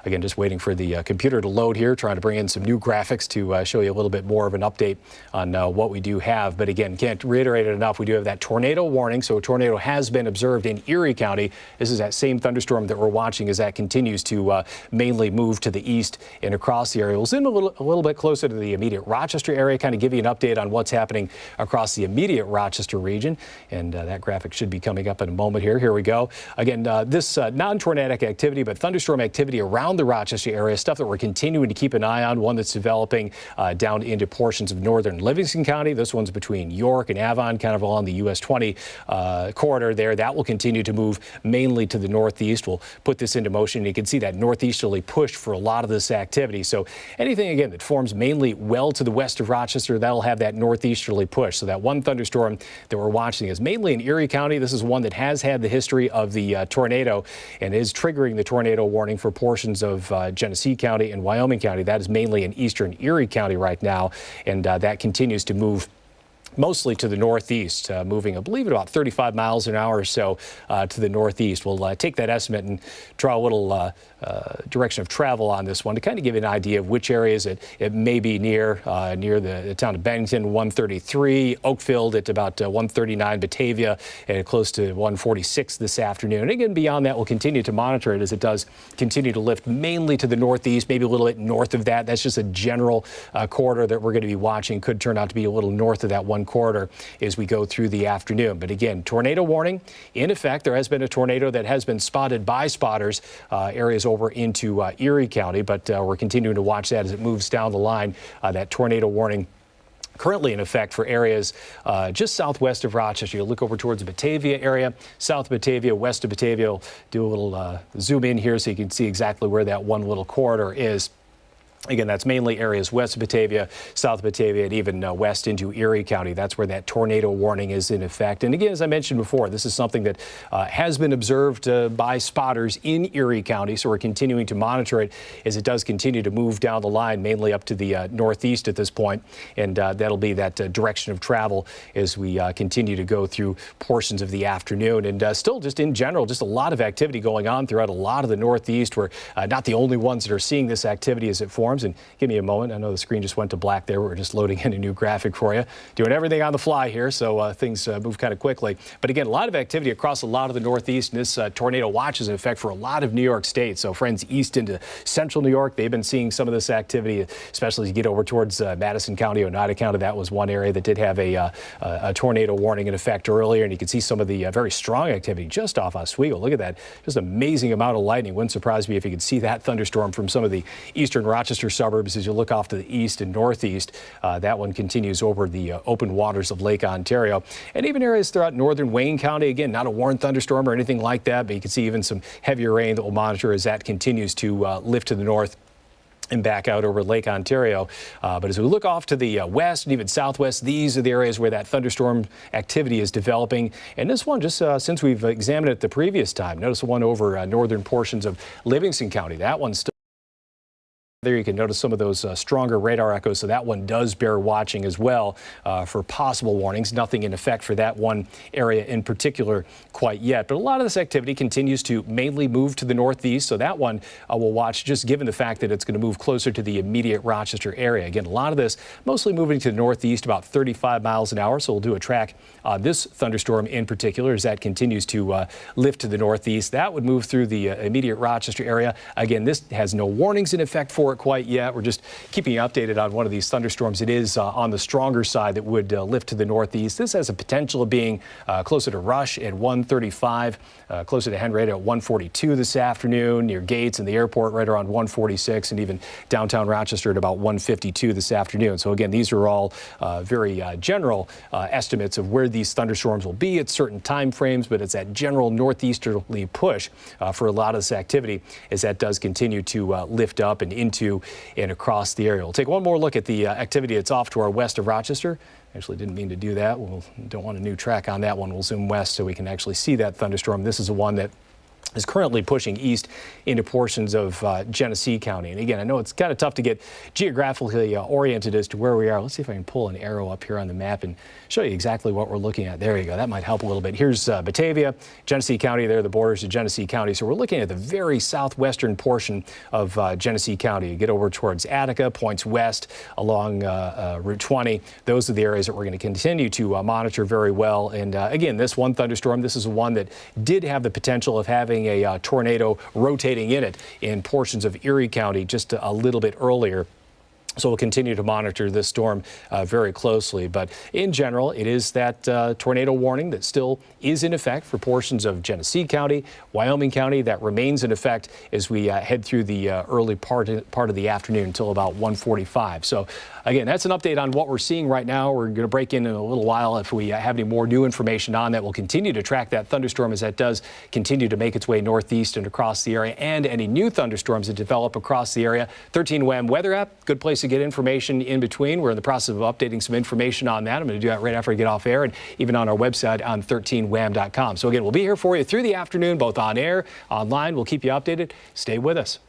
Again, just waiting for the computer to load here, trying to bring in some new graphics to show you a little bit more of an update on what we do have. But again, can't reiterate it enough. We do have that tornado warning. So a tornado has been observed in Erie County. This is that same thunderstorm that we're watching as that continues to mainly move to the east and across the area. We'll zoom a little bit closer to the immediate Rochester area, kind of give you an update on what's happening across the immediate Rochester region. And that graphic should be coming up in a moment here. Here we go. Again, this non-tornadic activity, but thunderstorm activity around the Rochester area, stuff that we're continuing to keep an eye on, one that's developing down into portions of northern Livingston County. This one's between York and Avon, kind of along the US 20 corridor there. That will continue to move mainly to the northeast. We'll put this into motion. You can see that northeasterly push for a lot of this activity. So anything, again, that forms mainly well to the west of Rochester, that'll have that northeasterly push. So that one thunderstorm that we're watching is mainly in Erie County. This is one that has had the history of the tornado and is triggering the tornado warning for portions of Genesee County and Wyoming County. That is mainly in eastern Erie County right now, and that continues to move mostly to the northeast, moving, I believe, at about 35 miles an hour or so to the northeast. We'll take that estimate and draw a little direction of travel on this one to kind of give you an idea of which areas it may be near the town of Bennington, 133, Oakfield at about 139, Batavia at close to 146 this afternoon. And again, beyond that, we'll continue to monitor it as it does continue to lift mainly to the northeast, maybe a little bit north of that. That's just a general corridor that we're going to be watching. Could turn out to be a little north of that one corridor as we go through the afternoon. But again, tornado warning in effect. There has been a tornado that has been spotted by spotters, areas over into Erie County, but we're continuing to watch that as it moves down the line. That tornado warning currently in effect for areas just southwest of Rochester. You look over towards the Batavia area, south of Batavia, west of Batavia. We'll do a little zoom in here so you can see exactly where that one little corridor is. Again, that's mainly areas west of Batavia, south of Batavia, and even west into Erie County. That's where that tornado warning is in effect. And again, as I mentioned before, this is something that has been observed by spotters in Erie County. So we're continuing to monitor it as it does continue to move down the line, mainly up to the northeast at this point. And that'll be that direction of travel as we continue to go through portions of the afternoon. And still, just in general, just a lot of activity going on throughout a lot of the northeast. We're not the only ones that are seeing this activity as it forms. And give me a moment. I know the screen just went to black there. We're just loading in a new graphic for you. Doing everything on the fly here, so things move kind of quickly. But again, a lot of activity across a lot of the northeast. And this tornado watch is in effect for a lot of New York State. So friends east into central New York, they've been seeing some of this activity, especially as you get over towards Madison County, Oneida County. That was one area that did have a tornado warning in effect earlier. And you can see some of the very strong activity just off Oswego. Look at that. Just amazing amount of lightning. Wouldn't surprise me if you could see that thunderstorm from some of the eastern Rochester suburbs as you look off to the east and northeast. That one continues over the open waters of Lake Ontario. And even areas throughout northern Wayne County. Again, not a warned thunderstorm or anything like that, but you can see even some heavier rain that we'll monitor as that continues to lift to the north and back out over Lake Ontario. But as we look off to the west and even southwest, these are the areas where that thunderstorm activity is developing. And this one, just since we've examined it the previous time, notice the one over northern portions of Livingston County. That one's still there. You can notice some of those stronger radar echoes, so that one does bear watching as well for possible warnings. Nothing in effect for that one area in particular quite yet, but a lot of this activity continues to mainly move to the northeast, so that one we'll watch just given the fact that it's going to move closer to the immediate Rochester area. Again, a lot of this mostly moving to the northeast, about 35 miles an hour, so we'll do a track on this thunderstorm in particular as that continues to lift to the northeast. That would move through the immediate Rochester area. Again, this has no warnings in effect for it quite yet. We're just keeping you updated on one of these thunderstorms. It is on the stronger side that would lift to the northeast. This has a potential of being closer to Rush at 135, closer to Henrietta at 142 this afternoon, near Gates and the airport right around 146, and even downtown Rochester at about 152 this afternoon. So again, these are all very general estimates of where these thunderstorms will be at certain time frames, but it's that general northeasterly push for a lot of this activity as that does continue to lift up and into and across the area. We'll take one more look at the activity that's off to our west of Rochester. Actually didn't mean to do that. We don't want a new track on that one. We'll zoom west so we can actually see that thunderstorm. This is the one that is currently pushing east into portions of Genesee County. And again, I know it's kind of tough to get geographically oriented as to where we are. Let's see if I can pull an arrow up here on the map and show you exactly what we're looking at. There you go. That might help a little bit. Here's Batavia, Genesee County. There are the borders of Genesee County. So we're looking at the very southwestern portion of Genesee County. You get over towards Attica, points west along Route 20. Those are the areas that we're going to continue to monitor very well. And again, this one thunderstorm, this is one that did have the potential of having a tornado rotating in it in portions of Erie County just a little bit earlier. So we'll continue to monitor this storm very closely. But in general, it is that tornado warning that still is in effect for portions of Genesee County, Wyoming County. That remains in effect as we head through the early part of the afternoon until about 1:45. So again, that's an update on what we're seeing right now. We're going to break in a little while if we have any more new information on that. We'll continue to track that thunderstorm as that does continue to make its way northeast and across the area, and any new thunderstorms that develop across the area. 13 WHAM weather app, good place to get information in between. We're in the process of updating some information on that. I'm going to do that right after I get off air, and even on our website on 13wham.com. So again, we'll be here for you through the afternoon, both on air, online. We'll keep you updated. Stay with us.